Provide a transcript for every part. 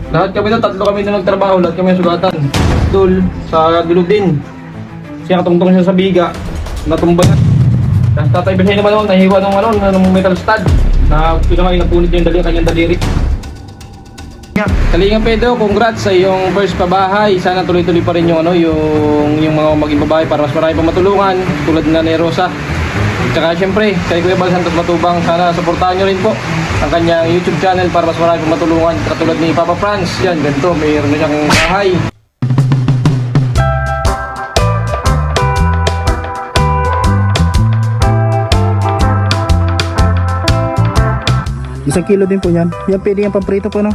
Lahat kami na, tatlo kami na nagtrabaho, lahat kami sugatan. Dul, sa gilog din. Siya katungtong siya sa biga, natumba na. Tapos Tatay Bisay naman ako, nahiwa ng metal stud. Na pinamay, napunit yung kanyang daliri. Kalinga Pedro, congrats sa iyong first pabahay. Sana tuloy-tuloy pa rin yung mga maging babae para mas marami pang matulungan tulad na ni Rosa. Tsaka syempre, kay Kuya Bal Santos Matubang, sana supportahan nyo rin po ang kanyang YouTube channel para mas marami pang matulungan. Katulad ni Papa Franz, yan, ganito, mayroon na siyang bahay. Isang kilo din po yan. Yan pwede yung pamprito po, no?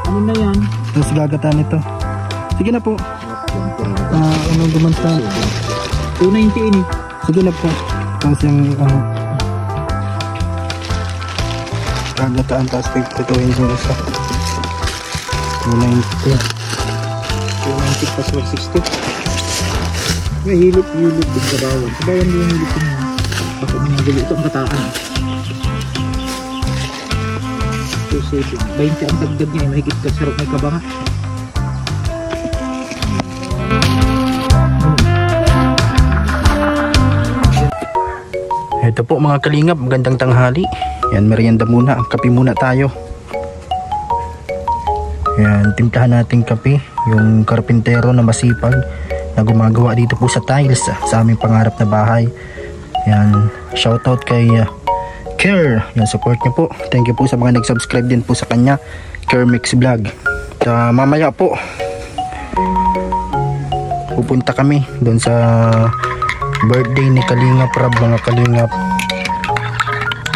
Ano na yan? Tapos gagataan ito. Sige na po. Anong gumanta? 290 ini. Sige na po. Tapos yung gagataan, tapos pagprituhin sa isa. 290 plus 160. May hilip din sa bawang. Sa bawang din yung hilip din. Bakit mga gili ito ang kataan? 20 ang dagdag niya, mahigit ka sarap may kabanga. Ito po mga kalingap, magandang tanghali. Yan, merienda muna, kape muna tayo. Yan, timplahan natin kape. Yung karpintero na masipag na gumagawa dito po sa tiles sa aming pangarap na bahay. Yan, shoutout kay Care, yan, support niyo po. Thank you po sa mga nag-subscribe din po sa kanya, Care Mix Vlog. Mamaya po pupunta kami doon sa birthday ni Kalingap Rob, mga kalingap.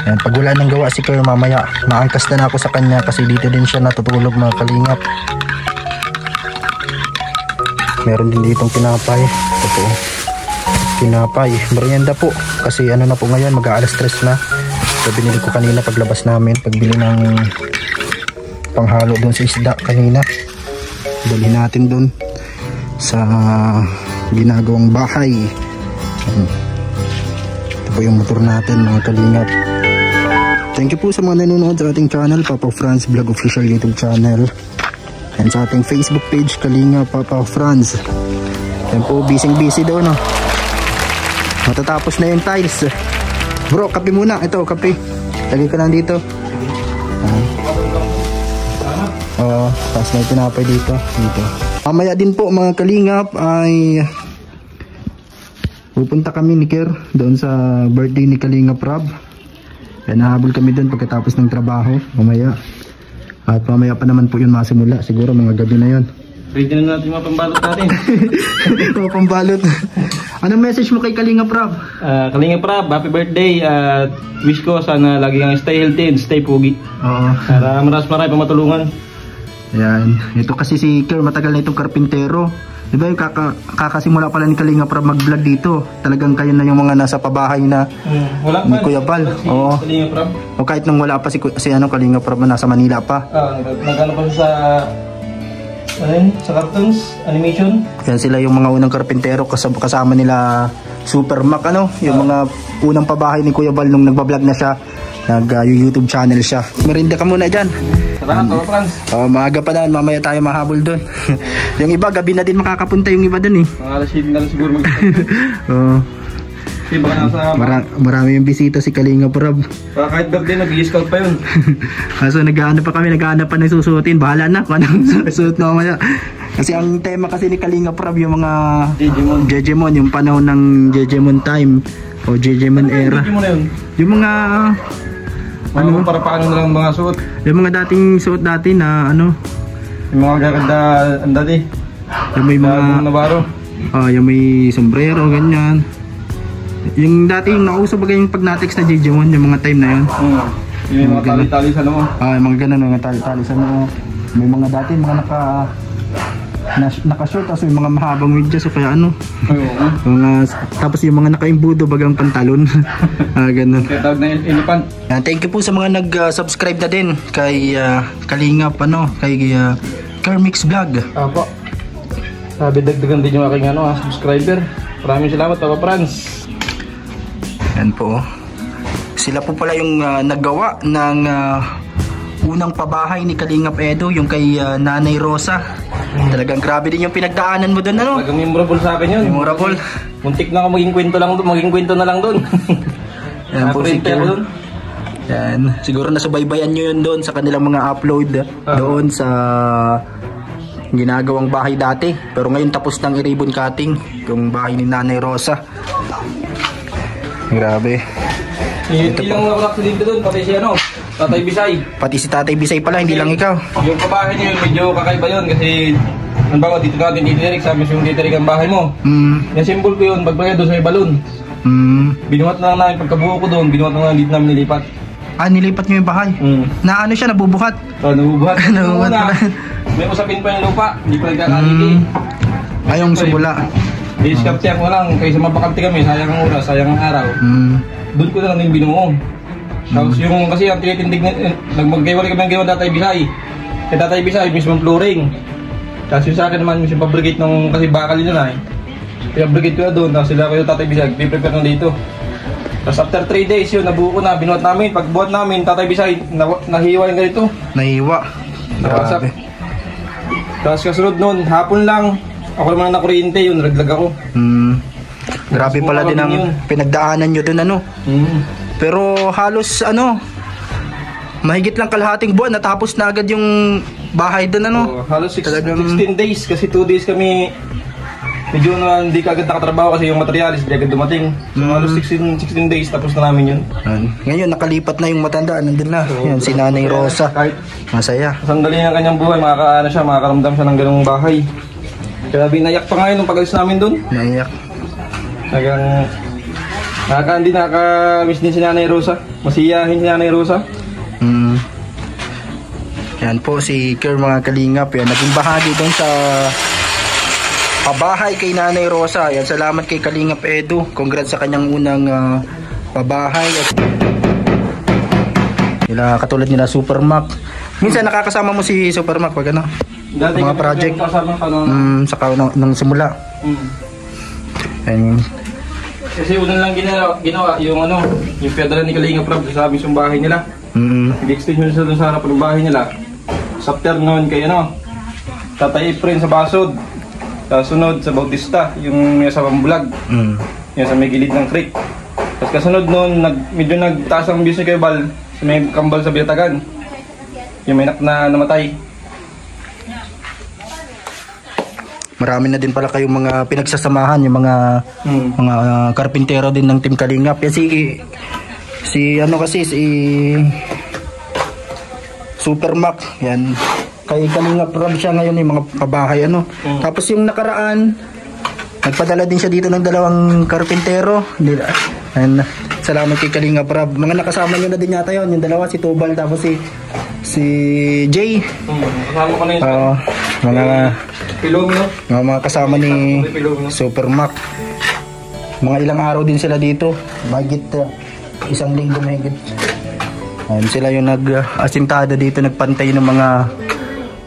Yan, pag wala nang gawa si Care mamaya, maangkas na ako sa kanya kasi dito din siya natutulog, mga kalingap. Meron din ditong pinapay. Ito po, pinapay, merienda po kasi ano na po ngayon, mag-aalas 3 na. So binili ko kanina paglabas namin, pagbili ng panghalo doon sa isda kanina. Dali natin doon sa ginagawang bahay. Ito po yung motor natin, mga kalingap. Thank you po sa mga nanonood sa ating channel, Papa Franz Vlog Official YouTube channel. And sa ating Facebook page, Kalingap Papa Franz. Yan po, busy doon, no? Matatapos na yung tiles. Bro, kape muna. Ito, kape. Lagay ka lang dito. Tapos may pinapay dito. Mamaya din po, mga kalingap, ay pupunta kami ni Ker doon sa birthday ni Kalingap Rob. Nahabol kami doon pagkatapos ng trabaho. Mamaya. At mamaya pa naman po yun masimula. Siguro mga gabi na yun. Ready na natin mga pambalot natin. Mga pambalot. Anong message mo kay Kalingap Rob? Kalingap Rob, happy birthday. Wish ko sana lagi kang stay healthy and stay pugi. Oo. Para marami pang matulungan. Ayan. Ito kasi si Ker, matagal na itong karpintero. Diba yung kakasimula pala ni Kalingap Rob mag-vlog dito. Talagang kayo na yung mga nasa pabahay na wala ni Kuya Bal. Oo. Kalingap Rob. O kahit nang wala pa si Kalingap Rob na nasa Manila pa. Nagano pa sa cartoons, animation. Yan sila yung mga unang karpintero kasama nila Super Mac, yung mga unang pabahay ni Kuya Bal nung nagbablog na siya. YouTube channel siya. Merinda ka muna dyan. Salamat, Franz. Maaga pa na, mamaya tayo mahabol doon. Yung iba, gabi na din makakapunta yung iba doon eh. Mga alas 7 na lang siguro Marami yung bisita si Kalingap Rob. Kahit birthday, nag-i-scout pa yun. So naghahanap pa ng susuotin. Bahala na kung anong susuot na mamaya. Kasi ang tema kasi ni Kalingap Rob yung mga Jejemon, yung panahon ng Jejemon time o Jejemon era. Jejemon na yun? Yung mga para paano na lang mga suot. Yung mga dating suot dati na yung mga gaganda dati. Yung may mga nabaro. Yung may sombrero, ganyan. Yung dati yung nauso bagay yung pag natext na Jejemon, yung mga time na yun. Yung mga tali-tali sa mo. Yung mga ganun, mga tali-tali sa mo. May mga dati, mga naka-short, tapos yung mga mahabang medyas, so kaya tapos yung mga naka-imbudo bagang pantalon. Ganun. Kaya tawag na elephant. Thank you po sa mga nag-subscribe na din kay Kalingap, kay Care Mix Vlog. Apo. Sabi dagdagan din yung aking subscriber. Maraming salamat, Papa Franz. Yan po. Sila po pala yung naggawa ng unang pabahay ni Kalingap Edu, yung kay Nanay Rosa. Talagang grabe din yung pinagdaanan mo doon, ano? Talagang memorable sa akin yun. Memorable. Muntik na ako maging kwento na lang doon. Yan po si Ker. Yan. Siguro nasubaybayan nyo yun doon sa kanilang mga upload doon sa ginagawang bahay dati. Pero ngayon tapos ng i-ribbon cutting yung bahay ni Nanay Rosa. Grabe. Ito yung aksidente doon, pati si Tatay Bisay. Pati si Tatay Bisay pala, hindi lang ikaw. Yung kabahay niyo, medyo kakaiba yun kasi halimbawa dito natin titirik, sabi mo yung titirik ang bahay mo. Yung symbol ko yun, pagpagaya doon sa may balon. Binuhat na lang namin, pagkabuo ko doon, binuhat na lang dito namin nilipat. Nilipat nyo yung bahay? Na ano siya, nabubuhat? Nabubuhat. Nabubuhat pala. May usapin pa yung lupa, hindi pa nagkakaligi. Yung simula. Diskarte ako lang, kaysa mapakante kami, sayang ang oras, sayang ang araw. Doon ko na lang din binuo. Tapos yung kasi ang tinitindig na, magkaiwalay kami ng ginawa Tatay Bisay. Kay Tatay Bisay, mismong flooring. Tapos yung sa akin naman, mismong pabricate nung, kasi bakal yun na Pabricate ko na doon, tapos sila ko yung Tatay Bisay, piprepare na dito. Tapos after 3 days yun, nabuo ko na, binuhat namin. Pagbuhat namin, Tatay Bisay, nahiwa yung ganito. Nahiwa. Grabe. Tapos kasunod nun, hapon lang, ako naman na kuryente yun, naglag ako. Grabe pala din ang pinagdaanan nyo dun, ano? Pero halos, mahigit lang kalahating buwan, natapos na agad yung bahay dun, ano? Halos 16 days, kasi 2 days kami, medyo na hindi ka agad nakatrabaho kasi yung materialis, hindi agad dumating. So halos 16 days, tapos na namin yun. Ngayon, nakalipat na yung matanda, nandun na. Yan, si Nanay Rosa. Masaya. Sandali ng kanyang buhay, makakaramdam siya ng ganung bahay. Kaya binayak pa ngayon nung pag-alis namin dun. Naiyak. Hanggang nakaka-miss din si Nanay Rosa. Masiyahin si Nanay Rosa. Yan po si Ker, mga kalingap. Yan, naging bahagi doon sa pabahay kay Nanay Rosa. Yan, salamat kay Kalingap Edu. Congrats sa kanyang unang pabahay. Katulad nila Super Mac. Minsan nakakasama mo si Super Mac pag Dati mga project saka nang simula. Kasi una lang ginawa yung yung pedala ni Kalingap Rob sa mismong bahay nila. Nag-extension sila sa harapan ng bahay nila. Sa afternoon kay Tatay Efren sa Basod. Kasunod sa Bautista, yung sa Pambulag. Yung sa may gilid ng creek. Tapos kasunod noon, medyo nagtaas ang views ni Kuya Bal sa may kambal sa Binatagan. Yung may na namatay. Marami na din pala kayong mga pinagsasamahan, yung mga karpintero din ng Team Kalingap. Yan si Super Mac, yan. Kay Kalingap Rob siya ngayon yung mga pabahay Tapos yung nakaraan, nagpadala din siya dito ng 2 karpintero. And salamat kay Kalingap Rob. Mga nakasama niyo na din yata yon, yung 2, si Tubal tapos si Jay. Kasama ko na yun. Mga kasama ni Super Mac. Mga ilang araw din sila dito. Mahigit 1 linggo mahigit. Sila yung nag-asintada dito, nagpantay ng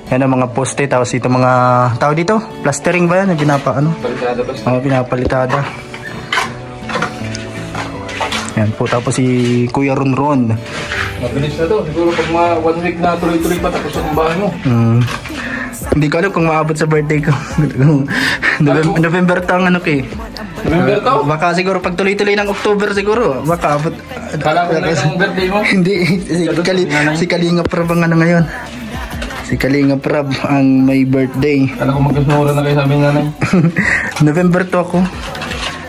mga poste, tapos ito mga tao dito, plastering ba yan? Pinapalitada. Yan po, tapos si Kuya Ronron. Mabilis na to, siguro pag mga 1 week na tuloy-tuloy pa tapos ang bahay mo. Hindi ko alam kung maabot sa birthday ko. November to ang November to? Baka siguro pag tuloy-tuloy ng October siguro, baka abot. Kala ko na yung birthday mo? Hindi, si Kalingap Rob ang ngayon. Si Kalingap Rob ang may birthday. Kala ko magkasunura na kayo sabi ng nanay. November to ako.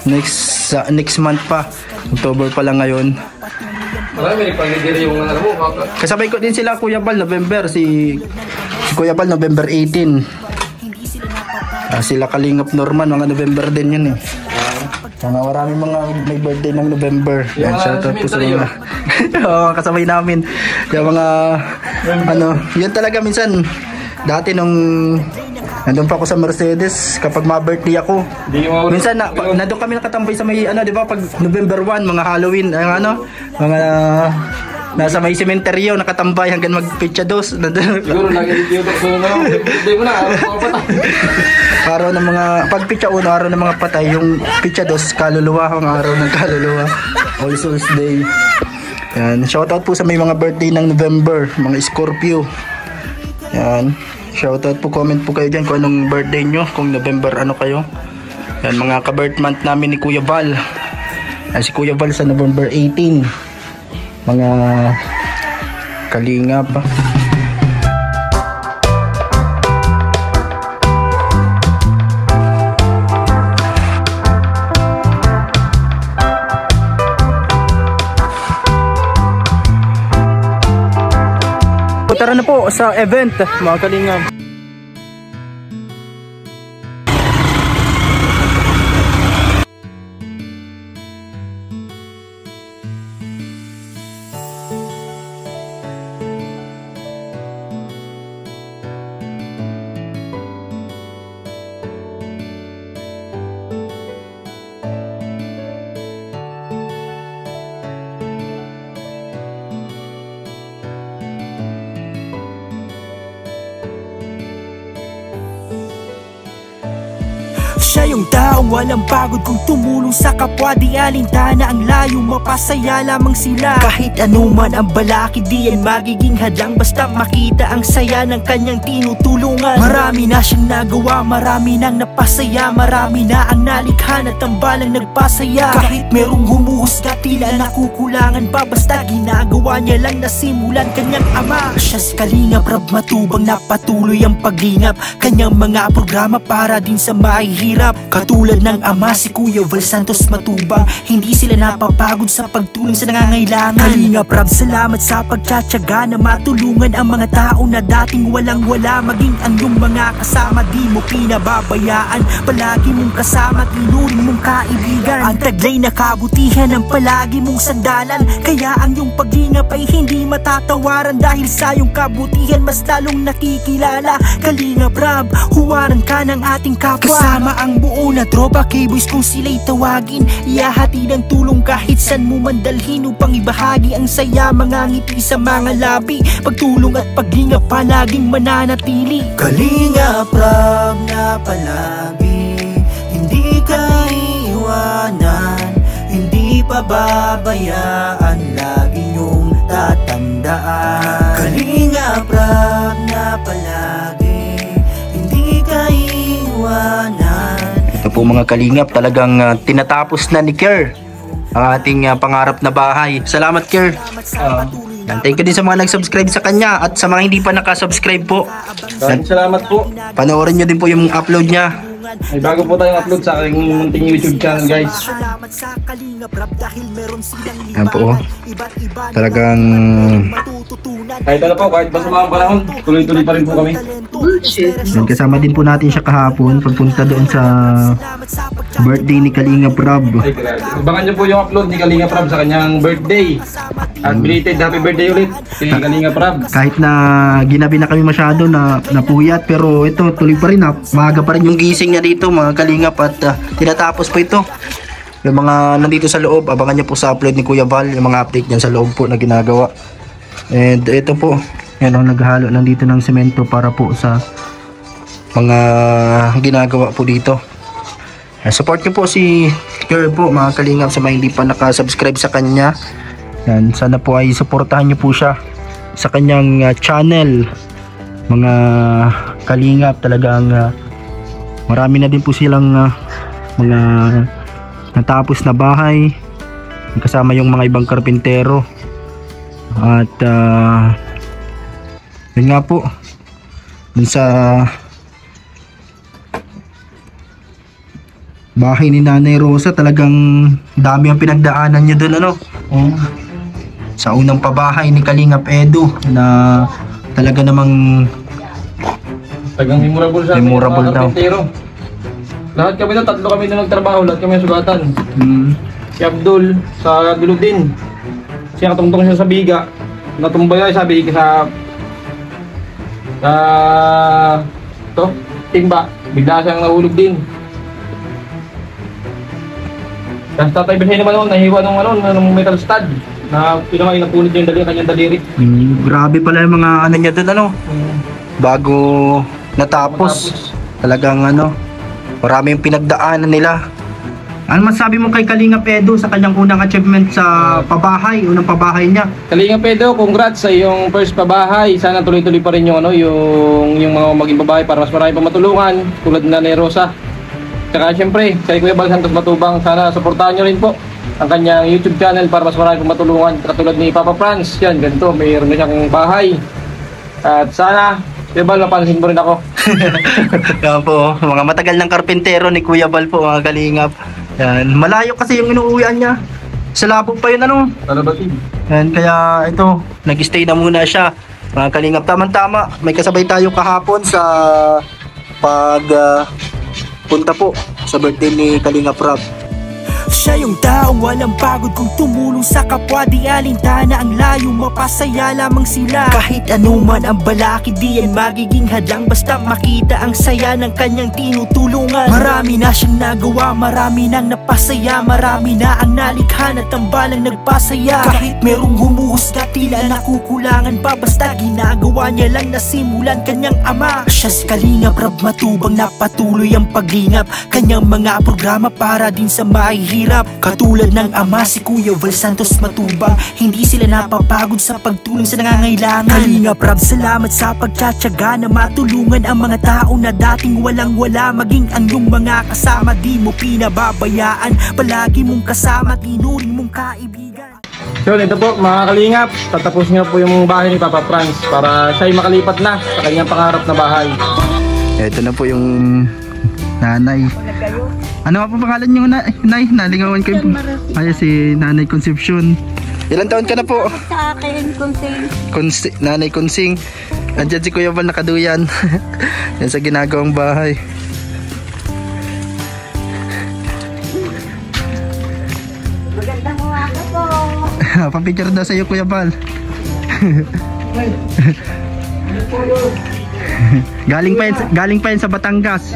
Next month pa. October pa lang ngayon. Marami nagpagigiri yung anak mo. Kasabay ko din sila Kuya Bal, November. Si Kuya Bal, November 18. Sila Kalingap Norman, mga November din yun maraming mga may birthday ng November. Yan, shout out po sa mga kasabay namin. Yung mga yan talaga minsan. Dati nung nandun pa ako sa Mercedes, kapag ma-birthday ako, minsan nandun kami nakatambay sa may di ba, pag November 1, mga Halloween, mga nasa may sementeryo nakatambay hanggang mag-pitcha dos. Siguro lagi dito birthday mo na, araw ng mga pag pitcha 1, araw ng mga patay, yung pitcha dos kaluluwa, ang araw ng kaluluwa, All Souls Day. Yan, shoutout po sa may mga birthday ng November, mga Scorpio. Yan, shoutout po, comment po kayo dyan kung anong birthday nyo, kung November ano kayo. Yan, mga ka-birth month namin ni Kuya Val. Yan, si Kuya Val sa November 18. Mga kalingap. Tara na po sa event, mga kalingap. Siya yung taong walang pagod kung tumulong sa kapwa. Di alintana ang layo, mapasaya lamang sila. Kahit anuman ang balakid, di yan magiging hadlang basta makita ang saya ng kanyang tinutulungan. Marami na siyang nagawa, marami nang napasaya, marami na ang nalikha na tambalang nagpasaya. Kahit merong humuhusga, tila nakukulangan pa, basta ginagawa niya lang na simulan kanyang ama. Siya si Kalingap Rab Matubang na patuloy ang paglingap kanyang mga programa para din sa mahihirap. Katulad ng ama si Kuya Val Santos Matubang, hindi sila napapagod sa pagtulong sa nangangailangan. Kalingap Rab, salamat sa pagtsatsaga na matulungan ang mga tao na dating walang-wala. Maging ang iyong mga kasama di mo pinababayaan, palagi mong kasama at inuring mong kaibigan. Ang taglay na kabutihan ang palagi mong sandalan, kaya ang iyong paglingap ay hindi matatawaran. Dahil sa iyong kabutihan mas lalong nakikilala. Kalingap Rab, huwaran ka ng ating kapwa. Kasama ang buo na tropa, K-boys kung sila'y tawagin, iahati ng tulong kahit san mo mandalhin upang ibahagi ang saya, mga ngiti sa mga labi. Pagtulong at paglingap palaging mananatili. Kalingap Rab na palagi, hindi ka iwanan, hindi pababayaan, lagi niyong tatandaan. Kalingap Rab na palagi, hindi ka iwanan. Ito po mga kalingap, talagang tinatapos na ni Kier ang ating pangarap na bahay. Salamat Kier. Thank you din sa mga nag-subscribe sa kanya at sa mga hindi pa nakasubscribe po. Salamat po. Panoorin nyo din po yung upload niya. May bago po tayong upload sa aking munting YouTube channel, guys. Yan po. Talagang kahit ano po, kahit basta mga panahon, tuloy-tuloy pa rin po kami. yan, kasama din po natin siya kahapon pagpunta doon sa birthday ni Kalingap Rab. Abangan nyo po yung upload ni Kalingap Rab sa kanyang birthday. At belated happy birthday ulit si Kalingap Rab. Kahit na ginabi na kami masyado na napuyat, pero ito tuloy pa rin, maaga pa rin yung gising niya dito mga kalingap, at tinatapos po ito. Yung mga nandito sa loob, abangan niyo po sa upload ni Kuya Val yung mga update niyan sa loob po na ginagawa. And ito po, yan ang naghalo nandito ng semento para po sa mga ginagawa po dito. Support niyo po si Kier po mga kalingap, sa mga hindi pa nakasubscribe sa kanya. Yan, sana po ay suportahan niyo po siya sa kanyang channel mga kalingap. Talagang marami na din po silang mga natapos na bahay, kasama yung mga ibang karpintero. At yun nga po, dun sa bahay ni Nanay Rosa, talagang dami ang pinagdaanan niya dun, ano? Sa unang pabahay ni Kalingap Edu na talaga namang Tagang memorable sa amin, memorable mga daw. karpintero. Lahat kami na, tatlo kami na nagtrabaho, lahat kami sugatan. Si Abdul sa Bilog din. Siya katungtong siya sa biga. Natumbay ay sabi sa to, timba. Bigla siyang nahulog din. Tapos Tatay Bisay naman noon, nahiwa ng metal stud na pinamay napunod yung kanyang daliri. Grabe pala yung mga ano niya doon, ano? Bago natapos. Talagang ano, maraming pinagdaanan nila. Ano masabi mo kay Kalingap Edu sa kanyang unang achievement sa pabahay, unang pabahay niya? Kalingap Edo, congrats sa iyong first pabahay. Sana tuloy-tuloy pa rin yung yung mga maging babae para mas marami pa matulungan tulad na ni Rosa. Tsaka syempre, kay Kuya Bal Santos Matubang, sana suportahan nyo rin po ang kanyang YouTube channel para mas marami pa matulungan. Katulad ni Papa Franz, yan, ganito, mayroon na siyang bahay. At sana, Kuya Bal, mapansin mo rin ako. Yan po, mga matagal ng karpintero ni Kuya Bal po, mga Kalingap. Yan, malayo kasi yung inuuwian niya. Sa Labog pa yun, ano? Talabatin. Yan, kaya ito, nag-stay na muna siya. Mga Kalingap, tama-tama, may kasabay tayo kahapon sa punta po sa birthday ni Kalingap Rob. Siya yung taong walang pagod kung tumulong sa kapwa. Di alintana ang layo, mapasaya lamang sila. Kahit anuman ang balakid, di yan magiging hadlang basta makita ang saya ng kanyang tinutulungan. Marami na siyang nagawa, marami nang napasaya, marami na ang nalikha na tambalang nagpasaya. Kahit merong humuhusga, tila nakukulangan pa, basta ginagawa niya lang na simulan kanyang ama. Siya si Kalingap Rob Matubang na patuloy ang paglingap kanyang mga programa para din sa mahihirap. Katulad ng ama si Kuya Bal Santos Matubang, hindi sila napapagod sa pagtulong sa nangangailangan. Kalingap Rob, salamat sa pagtsatsaga na matulungan ang mga tao na dating walang-wala. Maging ang iyong mga kasama, di mo pinababayaan. Palagi mong kasama, tinuring mong kaibigan. So, ito po mga Kalingap, tatapusin nga po yung bahay ni Papa Franz para siya'y makalipat na sa kanyang pangarap na bahay. Ito na po yung nanay. Ano nga po pangalan niyo, nay? Nalingawan kayo po. Ay, si Nanay Concepcion. Ilan taon ka na po? Sa akin, Kunsing. Nanay Kunsing. Andiyan si Kuya Bal nakaduyan. Yan sa ginagawang bahay. Magandang umaga po. Papicture daw sa iyo, Kuya Bal. Galing pa yan sa Batangas.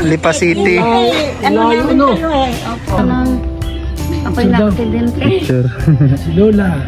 Lipa City. Ano namin kayo eh. Opo. Ako'y na-accidente. Picture. Si Lola.